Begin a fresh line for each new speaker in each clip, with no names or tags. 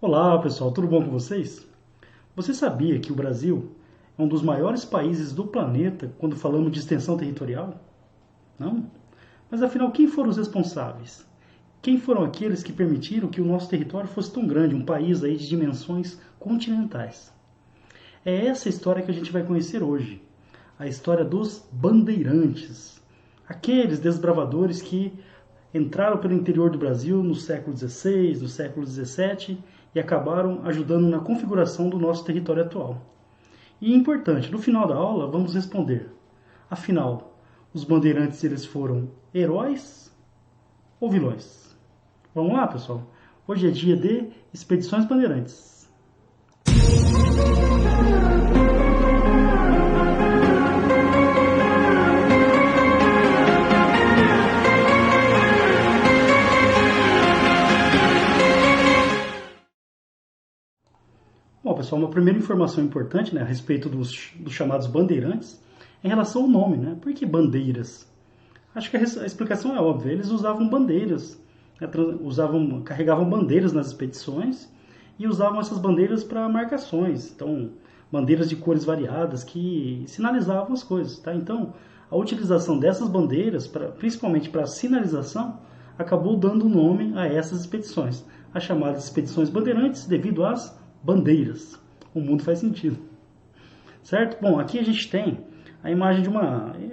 Olá pessoal, tudo bom com vocês? Você sabia que o Brasil é um dos maiores países do planeta quando falamos de extensão territorial? Não? Mas afinal, quem foram os responsáveis? Quem foram aqueles que permitiram que o nosso território fosse tão grande, um país aí de dimensões continentais? É essa história que a gente vai conhecer hoje. A história dos bandeirantes. Aqueles desbravadores que entraram pelo interior do Brasil no século XVI, no século XVII e acabaram ajudando na configuração do nosso território atual. E é importante, no final da aula vamos responder, afinal, os bandeirantes eles foram heróis ou vilões? Vamos lá, pessoal? Hoje é dia de Expedições Bandeirantes. Bom, pessoal, uma primeira informação importante, né, a respeito dos chamados bandeirantes é em relação ao nome, né? Por que bandeiras? Acho que a explicação é óbvia. Eles usavam bandeiras, né, carregavam bandeiras nas expedições e usavam essas bandeiras para marcações. Então, bandeiras de cores variadas que sinalizavam as coisas, tá? Então, a utilização dessas bandeiras, principalmente para sinalização, acabou dando nome a essas expedições, as chamadas expedições bandeirantes, devido às bandeiras. O mundo faz sentido, certo? Bom, aqui a gente tem a imagem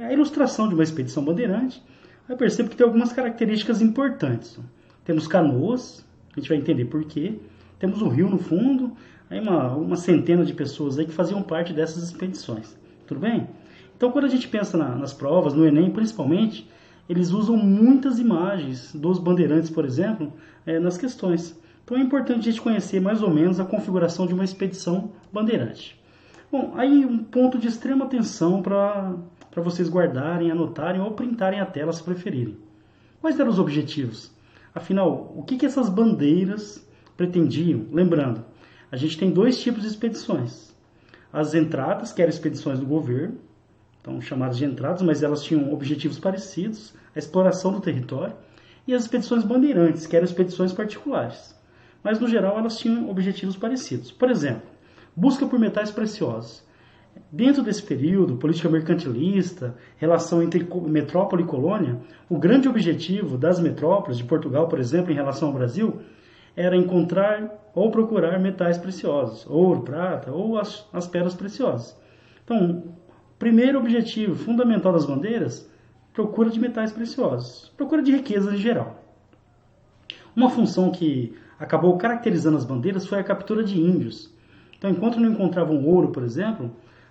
a ilustração de uma expedição bandeirante. Eu percebo que tem algumas características importantes. Temos canoas, a gente vai entender por quê. Temos um rio no fundo, aí uma centena de pessoas aí que faziam parte dessas expedições. Tudo bem? Então, quando a gente pensa nas provas, no Enem principalmente, eles usam muitas imagens dos bandeirantes, por exemplo, nas questões. Então é importante a gente conhecer mais ou menos a configuração de uma expedição bandeirante. Bom, aí um ponto de extrema atenção para vocês guardarem, anotarem ou printarem a tela se preferirem. Quais eram os objetivos? Afinal, o que essas bandeiras pretendiam? Lembrando, a gente tem dois tipos de expedições. As entradas, que eram expedições do governo, então chamadas de entradas, mas elas tinham objetivos parecidos, a exploração do território, e as expedições bandeirantes, que eram expedições particulares. Mas no geral elas tinham objetivos parecidos. Por exemplo, busca por metais preciosos. Dentro desse período, política mercantilista, relação entre metrópole e colônia, o grande objetivo das metrópoles, de Portugal, por exemplo, em relação ao Brasil, era encontrar ou procurar metais preciosos, ouro, prata ou as pedras preciosas. Então, o primeiro objetivo fundamental das bandeiras, procura de metais preciosos, procura de riquezas em geral. Uma função que acabou caracterizando as bandeiras foi a captura de índios. Então, enquanto não encontravam ouro, por exemplo,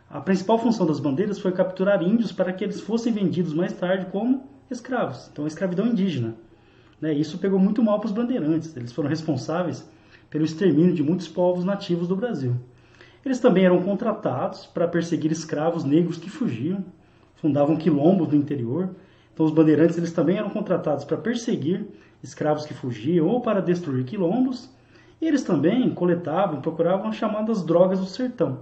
a principal função das bandeiras foi capturar índios para que eles fossem vendidos mais tarde como escravos. Então, a escravidão indígena. Isso pegou muito mal para os bandeirantes. Eles foram responsáveis pelo extermínio de muitos povos nativos do Brasil. Eles também eram contratados para perseguir escravos negros que fugiam, fundavam quilombos no interior. Então, os bandeirantes eles também eram contratados para perseguir escravos que fugiam ou para destruir quilombos. E eles também coletavam, procuravam as chamadas drogas do sertão.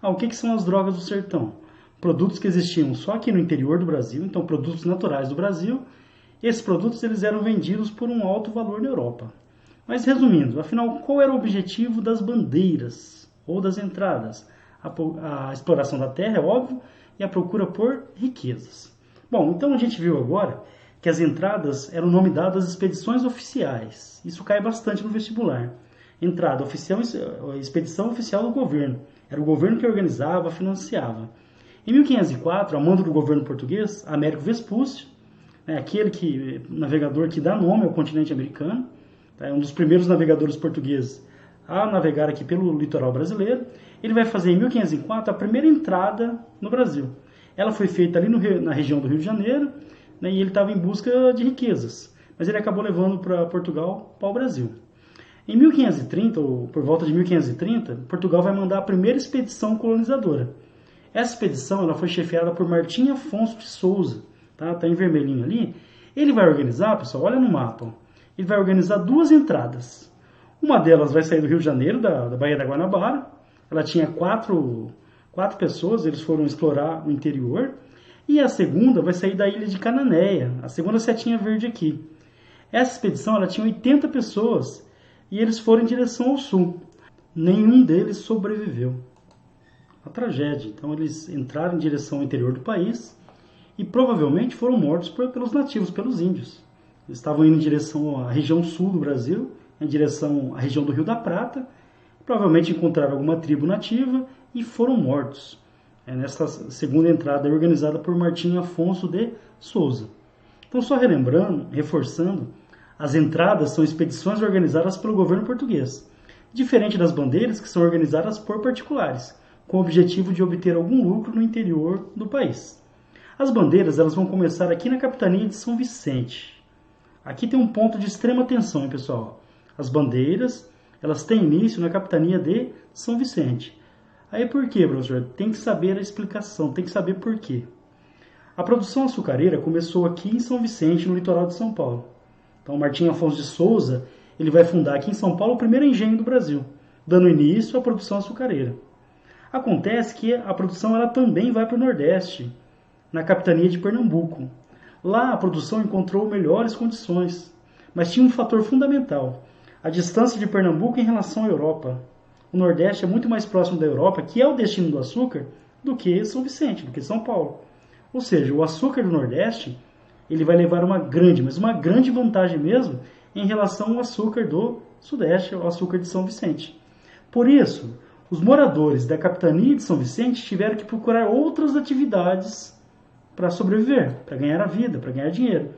O que são as drogas do sertão? Produtos que existiam só aqui no interior do Brasil, então produtos naturais do Brasil. Esses produtos eles eram vendidos por um alto valor na Europa. Mas resumindo, afinal, qual era o objetivo das bandeiras ou das entradas? A exploração da terra, é óbvio, e a procura por riquezas. Bom, então a gente viu agora que as entradas eram o nome dado às expedições oficiais. Isso cai bastante no vestibular. Entrada oficial, expedição oficial do governo. Era o governo que organizava, financiava. Em 1504, a mando do governo português, Américo Vespúcio, aquele navegador que dá nome ao continente americano, é um dos primeiros navegadores portugueses a navegar aqui pelo litoral brasileiro, ele vai fazer em 1504 a primeira entrada no Brasil. Ela foi feita ali na região do Rio de Janeiro, e ele estava em busca de riquezas, mas ele acabou levando para Portugal, para o Brasil. Em 1530, ou por volta de 1530, Portugal vai mandar a primeira expedição colonizadora. Essa expedição ela foi chefiada por Martim Afonso de Souza, tá em vermelhinho ali. Ele vai organizar, pessoal, olha no mapa, ele vai organizar duas entradas. Uma delas vai sair do Rio de Janeiro, da Baía da Guanabara. Ela tinha quatro pessoas, eles foram explorar o interior. E a segunda vai sair da ilha de Cananéia, a segunda setinha verde aqui. Essa expedição ela tinha 80 pessoas e eles foram em direção ao sul. Nenhum deles sobreviveu. Uma tragédia. Então eles entraram em direção ao interior do país e provavelmente foram mortos pelos nativos, pelos índios. Eles estavam indo em direção à região sul do Brasil, em direção à região do Rio da Prata. Provavelmente encontraram alguma tribo nativa e foram mortos. Nessa segunda entrada organizada por Martim Afonso de Souza. Então, só relembrando, reforçando, as entradas são expedições organizadas pelo governo português, diferente das bandeiras que são organizadas por particulares, com o objetivo de obter algum lucro no interior do país. As bandeiras elas vão começar aqui na capitania de São Vicente. Aqui tem um ponto de extrema atenção, hein, pessoal. As bandeiras elas têm início na capitania de São Vicente. Aí por quê, professor? Tem que saber a explicação, tem que saber por quê. A produção açucareira começou aqui em São Vicente, no litoral de São Paulo. Então, Martim Afonso de Souza ele vai fundar aqui em São Paulo o primeiro engenho do Brasil, dando início à produção açucareira. Acontece que a produção ela também vai para o Nordeste, na capitania de Pernambuco. Lá a produção encontrou melhores condições, mas tinha um fator fundamental, a distância de Pernambuco em relação à Europa. O Nordeste é muito mais próximo da Europa, que é o destino do açúcar, do que São Vicente, do que São Paulo. Ou seja, o açúcar do Nordeste ele vai levar uma grande, mas uma grande vantagem mesmo em relação ao açúcar do Sudeste, ao açúcar de São Vicente. Por isso, os moradores da capitania de São Vicente tiveram que procurar outras atividades para sobreviver, para ganhar a vida, para ganhar dinheiro.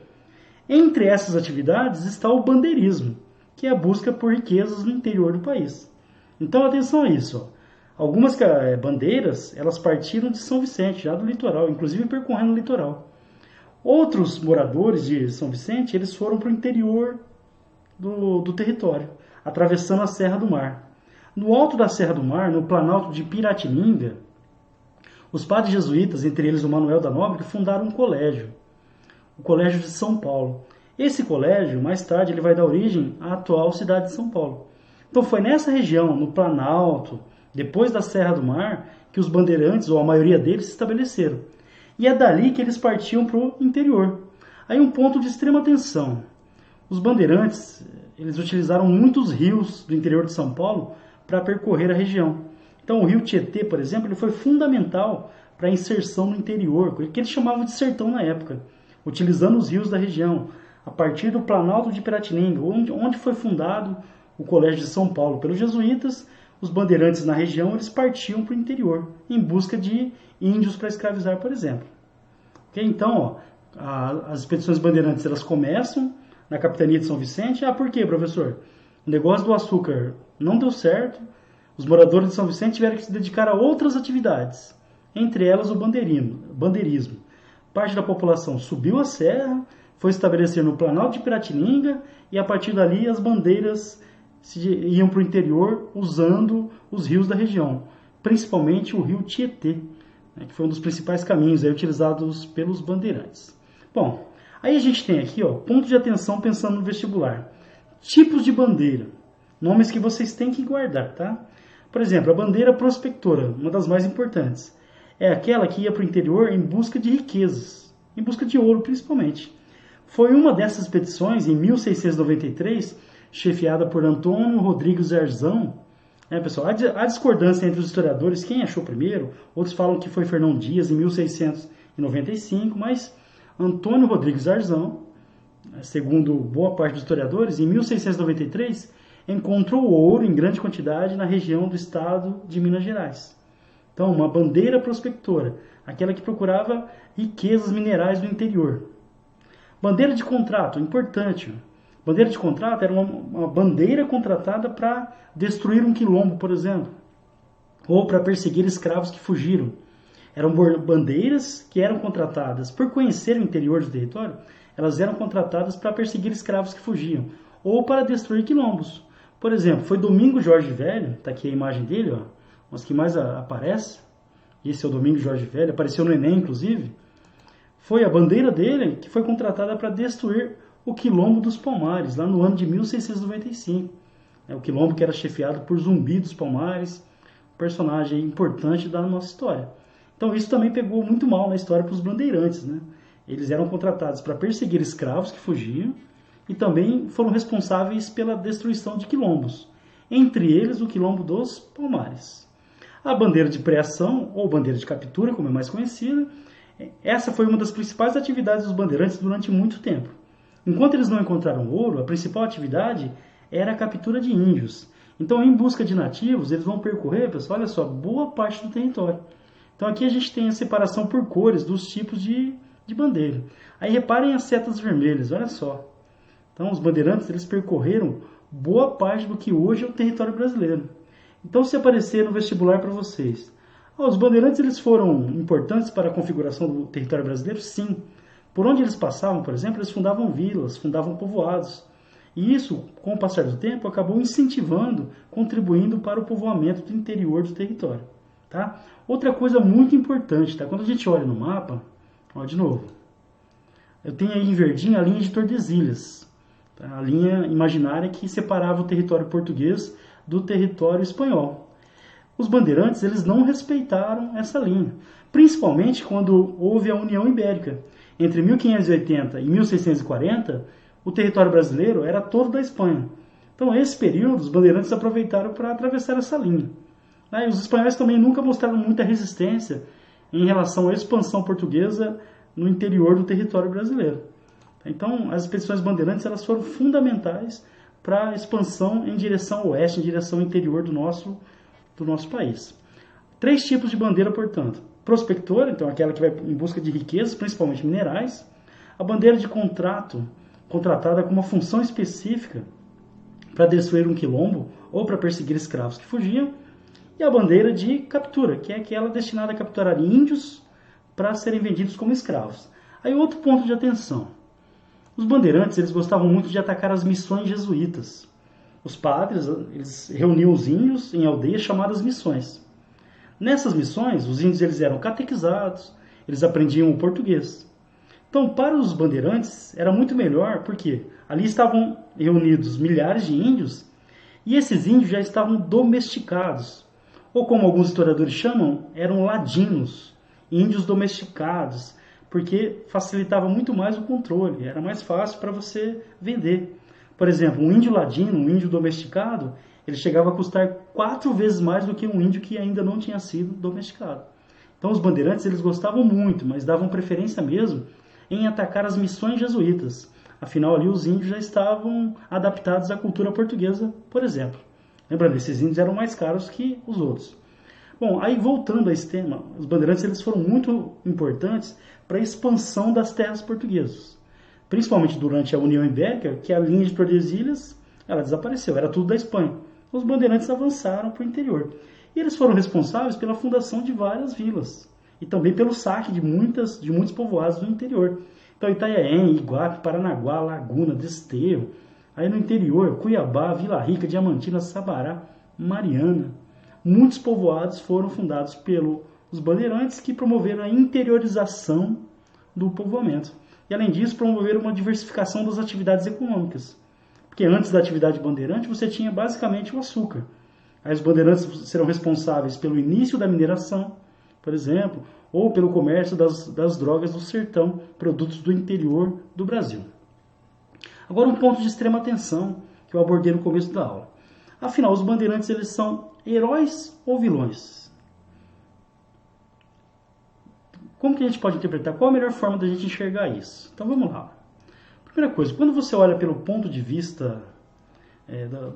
Entre essas atividades está o bandeirismo, que é a busca por riquezas no interior do país. Então, atenção a isso. Algumas bandeiras, elas partiram de São Vicente, já do litoral, inclusive percorrendo o litoral. Outros moradores de São Vicente, eles foram para o interior do território, atravessando a Serra do Mar. No alto da Serra do Mar, no planalto de Piratininga, os padres jesuítas, entre eles o Manuel da Nóbrega, fundaram um colégio, o Colégio de São Paulo. Esse colégio, mais tarde, ele vai dar origem à atual cidade de São Paulo. Então foi nessa região, no Planalto, depois da Serra do Mar, que os bandeirantes, ou a maioria deles, se estabeleceram. E é dali que eles partiam para o interior. Aí um ponto de extrema atenção. Os bandeirantes, eles utilizaram muitos rios do interior de São Paulo para percorrer a região. Então o rio Tietê, por exemplo, ele foi fundamental para a inserção no interior, que eles chamavam de sertão na época, utilizando os rios da região, a partir do Planalto de Piratininga, onde foi fundado o Colégio de São Paulo pelos jesuítas. Os bandeirantes na região eles partiam para o interior, em busca de índios para escravizar, por exemplo. Okay? Então, as expedições bandeirantes elas começam na capitania de São Vicente. Por quê, professor? O negócio do açúcar não deu certo, os moradores de São Vicente tiveram que se dedicar a outras atividades, entre elas o bandeirismo. Parte da população subiu a serra, foi estabelecer no Planalto de Piratininga e a partir dali as bandeiras iam para o interior usando os rios da região, principalmente o rio Tietê, que foi um dos principais caminhos utilizados pelos bandeirantes. Bom, aí a gente tem aqui ponto de atenção pensando no vestibular. Tipos de bandeira, nomes que vocês têm que guardar, tá? Por exemplo, a bandeira prospectora, uma das mais importantes, é aquela que ia para o interior em busca de riquezas, em busca de ouro principalmente. Foi uma dessas expedições, em 1693, chefiada por Antônio Rodrigues Arzão. Pessoal, há discordância entre os historiadores quem achou primeiro. Outros falam que foi Fernão Dias, em 1695, mas Antônio Rodrigues Arzão, segundo boa parte dos historiadores, em 1693, encontrou ouro em grande quantidade na região do estado de Minas Gerais. Então, uma bandeira prospectora, aquela que procurava riquezas minerais do interior. Bandeira de contrato, importante. Bandeira de contrato era uma bandeira contratada para destruir um quilombo, por exemplo, ou para perseguir escravos que fugiram. Eram bandeiras que eram contratadas por conhecer o interior do território, elas eram contratadas para perseguir escravos que fugiam, ou para destruir quilombos. Por exemplo, foi Domingo Jorge Velho, está aqui a imagem dele, mas que mais aparece. Esse é o Domingo Jorge Velho, apareceu no Enem, inclusive. Foi a bandeira dele que foi contratada para destruir o Quilombo dos Palmares, lá no ano de 1695. O quilombo que era chefiado por Zumbi dos Palmares, personagem importante da nossa história. Então isso também pegou muito mal na história para os bandeirantes, né? Eles eram contratados para perseguir escravos que fugiam e também foram responsáveis pela destruição de quilombos, entre eles o quilombo dos Palmares. A bandeira de preação, ou bandeira de captura, como é mais conhecida, essa foi uma das principais atividades dos bandeirantes durante muito tempo. Enquanto eles não encontraram ouro, a principal atividade era a captura de índios. Então, em busca de nativos, eles vão percorrer, pessoal, olha só, boa parte do território. Então, aqui a gente tem a separação por cores dos tipos de bandeira. Aí, reparem as setas vermelhas, olha só. Então, os bandeirantes, eles percorreram boa parte do que hoje é o território brasileiro. Então, se aparecer no vestibular para vocês, os bandeirantes eles foram importantes para a configuração do território brasileiro? Sim. Por onde eles passavam, por exemplo, eles fundavam vilas, fundavam povoados. E isso, com o passar do tempo, acabou incentivando, contribuindo para o povoamento do interior do território. Tá? Outra coisa muito importante, tá? Quando a gente olha no mapa, ó, de novo, eu tenho aí em verdinho a linha de Tordesilhas, tá? A linha imaginária que separava o território português do território espanhol. Os bandeirantes eles não respeitaram essa linha, principalmente quando houve a União Ibérica. Entre 1580 e 1640, o território brasileiro era todo da Espanha. Então, nesse período, os bandeirantes aproveitaram para atravessar essa linha. E os espanhóis também nunca mostraram muita resistência em relação à expansão portuguesa no interior do território brasileiro. Então, as expedições bandeirantes elas foram fundamentais para a expansão em direção oeste, em direção interior do nosso país. 3 tipos de bandeira, portanto. Prospectora, então aquela que vai em busca de riquezas, principalmente minerais. A bandeira de contratada com uma função específica para destruir um quilombo ou para perseguir escravos que fugiam. E a bandeira de captura, que é aquela destinada a capturar índios para serem vendidos como escravos. Aí outro ponto de atenção. Os bandeirantes eles gostavam muito de atacar as missões jesuítas. Os padres eles reuniam os índios em aldeias chamadas missões. Nessas missões, os índios eles eram catequizados, eles aprendiam o português. Então, para os bandeirantes, era muito melhor, porque ali estavam reunidos milhares de índios, e esses índios já estavam domesticados. Ou como alguns historiadores chamam, eram ladinos, índios domesticados, porque facilitava muito mais o controle, era mais fácil para você vender. Por exemplo, um índio ladino, um índio domesticado, ele chegava a custar 4 vezes mais do que um índio que ainda não tinha sido domesticado. Então os bandeirantes eles gostavam muito, mas davam preferência mesmo em atacar as missões jesuítas. Afinal, ali os índios já estavam adaptados à cultura portuguesa, por exemplo. Lembrando, esses índios eram mais caros que os outros. Bom, aí voltando a esse tema, os bandeirantes eles foram muito importantes para a expansão das terras portuguesas. Principalmente durante a União Ibérica, que a linha de Tordesilhas ela desapareceu, era tudo da Espanha. Os bandeirantes avançaram para o interior. E eles foram responsáveis pela fundação de várias vilas e também pelo saque de muitos povoados do interior. Então, Itanhaém, Iguape, Paranaguá, Laguna, Desterro, aí no interior, Cuiabá, Vila Rica, Diamantina, Sabará, Mariana. Muitos povoados foram fundados pelos bandeirantes que promoveram a interiorização do povoamento. E, além disso, promoveram uma diversificação das atividades econômicas. Porque antes da atividade bandeirante, você tinha basicamente o açúcar. Aí os bandeirantes serão responsáveis pelo início da mineração, por exemplo, ou pelo comércio das drogas do sertão, produtos do interior do Brasil. Agora um ponto de extrema atenção, que eu abordei no começo da aula. Afinal, os bandeirantes eles são heróis ou vilões? Como que a gente pode interpretar? Qual a melhor forma da gente enxergar isso? Então vamos lá. Primeira coisa, quando você olha pelo ponto de vista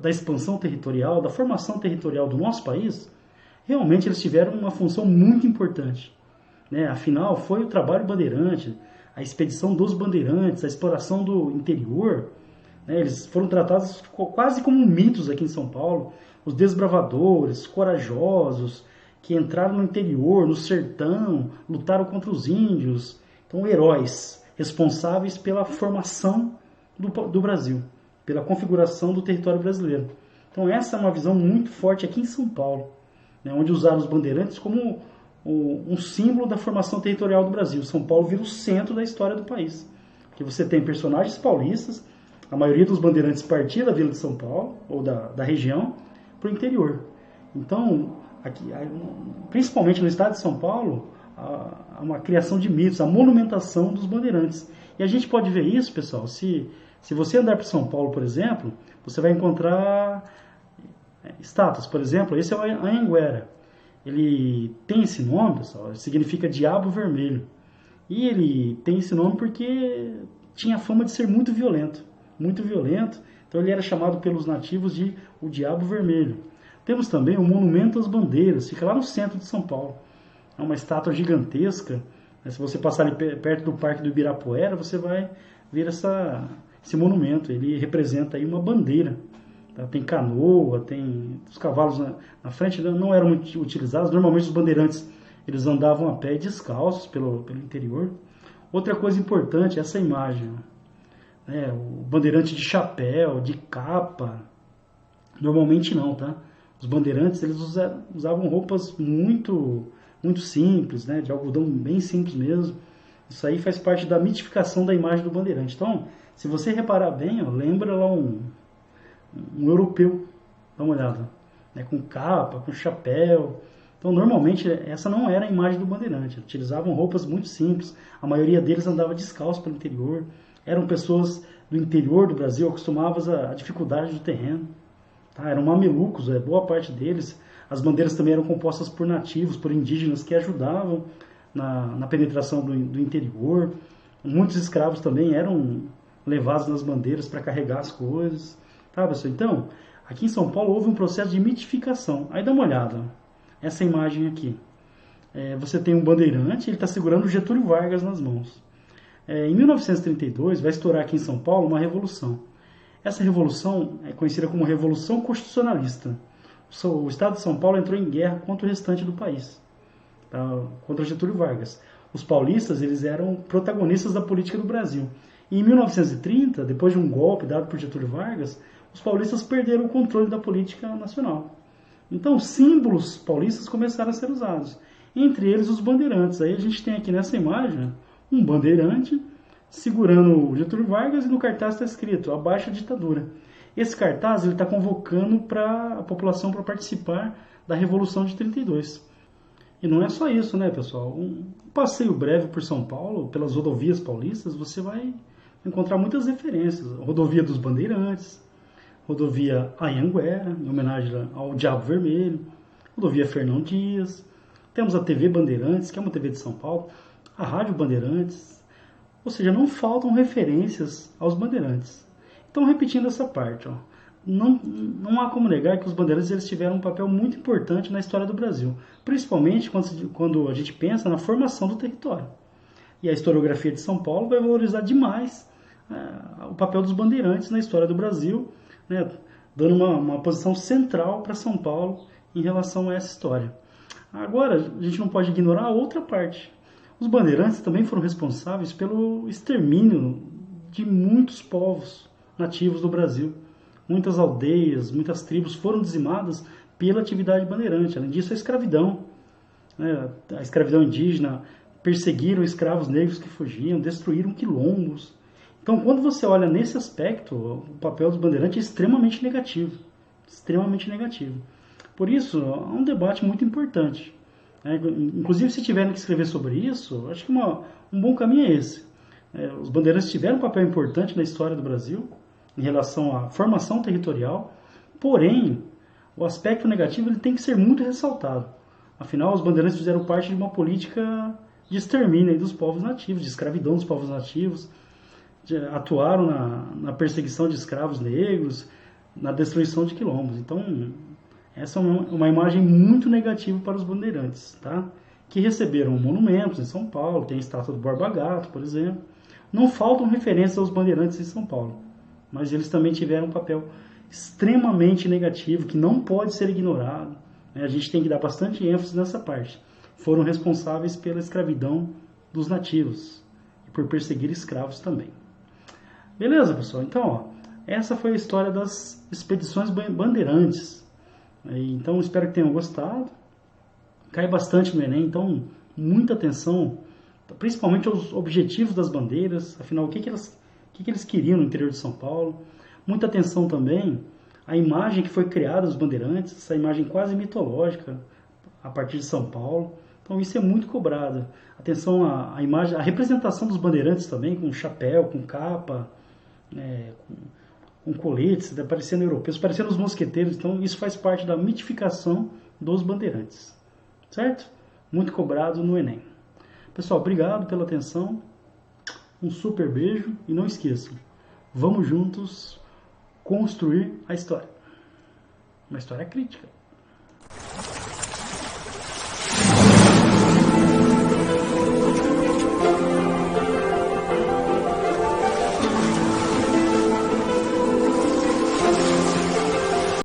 da expansão territorial, da formação territorial do nosso país, realmente eles tiveram uma função muito importante. Afinal, foi o trabalho bandeirante, a expedição dos bandeirantes, a exploração do interior. Eles foram tratados quase como mitos aqui em São Paulo. Os desbravadores, corajosos, que entraram no interior, no sertão, lutaram contra os índios. Então, heróis responsáveis pela formação do Brasil, pela configuração do território brasileiro. Então essa é uma visão muito forte aqui em São Paulo, onde usaram os bandeirantes como um símbolo da formação territorial do Brasil. São Paulo vira o centro da história do país, porque você tem personagens paulistas, a maioria dos bandeirantes partia da Vila de São Paulo, ou da região, para o interior. Então, aqui, principalmente no estado de São Paulo, há uma criação de mitos, a monumentação dos bandeirantes. E a gente pode ver isso, pessoal, se Se você andar por São Paulo, por exemplo, você vai encontrar estátuas. Por exemplo, esse é o Anhanguera. Ele tem esse nome, pessoal, significa diabo vermelho. E ele tem esse nome porque tinha fama de ser muito violento. Muito violento. Então ele era chamado pelos nativos de o Diabo Vermelho. Temos também o Monumento às Bandeiras, fica lá no centro de São Paulo. É uma estátua gigantesca. Se você passar ali perto do Parque do Ibirapuera, você vai ver esse monumento. Ele representa aí uma bandeira. Tá? Tem canoa, tem os cavalos na frente, não eram muito utilizados. Normalmente os bandeirantes eles andavam a pé descalços pelo interior. Outra coisa importante é essa imagem. O bandeirante de chapéu, de capa. Normalmente não, tá? Os bandeirantes eles usavam roupas muito simples, né? De algodão bem simples mesmo. Isso aí faz parte da mitificação da imagem do bandeirante. Então, se você reparar bem, lembra lá um europeu. Dá uma olhada. Com capa, com chapéu. Então, normalmente, essa não era a imagem do bandeirante. Utilizavam roupas muito simples. A maioria deles andava descalço pelo interior. Eram pessoas do interior do Brasil, acostumadas à dificuldade do terreno. Tá? Eram mamelucos, boa parte deles. As bandeiras também eram compostas por nativos, por indígenas que ajudavam na penetração do interior. Muitos escravos também eram levados nas bandeiras para carregar as coisas. Tá, pessoal? Então, aqui em São Paulo houve um processo de mitificação. Aí dá uma olhada. Essa imagem aqui. Você tem um bandeirante, ele está segurando o Getúlio Vargas nas mãos. Em 1932, vai estourar aqui em São Paulo uma revolução. Essa revolução é conhecida como Revolução Constitucionalista. O Estado de São Paulo entrou em guerra contra o restante do país, tá? Contra Getúlio Vargas. Os paulistas eles eram protagonistas da política do Brasil. E em 1930, depois de um golpe dado por Getúlio Vargas, os paulistas perderam o controle da política nacional. Então, símbolos paulistas começaram a ser usados. Entre eles, os bandeirantes. Aí a gente tem aqui nessa imagem um bandeirante segurando o Getúlio Vargas e no cartaz está escrito abaixo a ditadura. Esse cartaz está convocando a população para participar da Revolução de 32. E não é só isso, né, pessoal? Um passeio breve por São Paulo, pelas rodovias paulistas, você vai encontrar muitas referências. Rodovia dos Bandeirantes, rodovia Anhanguera, em homenagem ao Diabo Vermelho, rodovia Fernão Dias, temos a TV Bandeirantes, que é uma TV de São Paulo, a Rádio Bandeirantes, ou seja, não faltam referências aos bandeirantes. Então, repetindo essa parte, não há como negar que os bandeirantes eles tiveram um papel muito importante na história do Brasil, principalmente quando a gente pensa na formação do território. E a historiografia de São Paulo vai valorizar demais o papel dos bandeirantes na história do Brasil, né, dando uma posição central para São Paulo em relação a essa história. Agora, a gente não pode ignorar a outra parte. Os bandeirantes também foram responsáveis pelo extermínio de muitos povos nativos do Brasil. Muitas aldeias, muitas tribos foram dizimadas pela atividade bandeirante. Além disso, a escravidão. A escravidão indígena, perseguiram escravos negros que fugiam, destruíram quilombos. Então, quando você olha nesse aspecto, o papel dos bandeirantes é extremamente negativo. Extremamente negativo. Por isso, há um debate muito importante. Inclusive, se tiverem que escrever sobre isso, acho que um bom caminho é esse. Os bandeirantes tiveram um papel importante na história do Brasil, em relação à formação territorial, porém, o aspecto negativo ele tem que ser muito ressaltado. Afinal, os bandeirantes fizeram parte de uma política de extermínio dos povos nativos, de escravidão dos povos nativos, atuaram na perseguição de escravos negros, na destruição de quilombos. Então, essa é uma imagem muito negativa para os bandeirantes, tá? Que receberam monumentos em São Paulo, tem a estátua do Borba Gato, por exemplo. Não faltam referências aos bandeirantes em São Paulo, mas eles também tiveram um papel extremamente negativo, que não pode ser ignorado. A gente tem que dar bastante ênfase nessa parte. Foram responsáveis pela escravidão dos nativos e por perseguir escravos também. Beleza, pessoal? Então, essa foi a história das expedições bandeirantes. Então, espero que tenham gostado. Cai bastante no Enem, então, muita atenção, principalmente aos objetivos das bandeiras, afinal, o que eles queriam no interior de São Paulo. Muita atenção também à imagem que foi criada dos bandeirantes, essa imagem quase mitológica a partir de São Paulo. Então, isso é muito cobrado. Atenção à imagem, à representação dos bandeirantes também, com chapéu, com capa, com coletes, parecendo europeus, parecendo os mosqueteiros. Então isso faz parte da mitificação dos bandeirantes, certo? Muito cobrado no Enem. Pessoal, obrigado pela atenção, um super beijo e não esqueçam, vamos juntos construir a história, uma história crítica.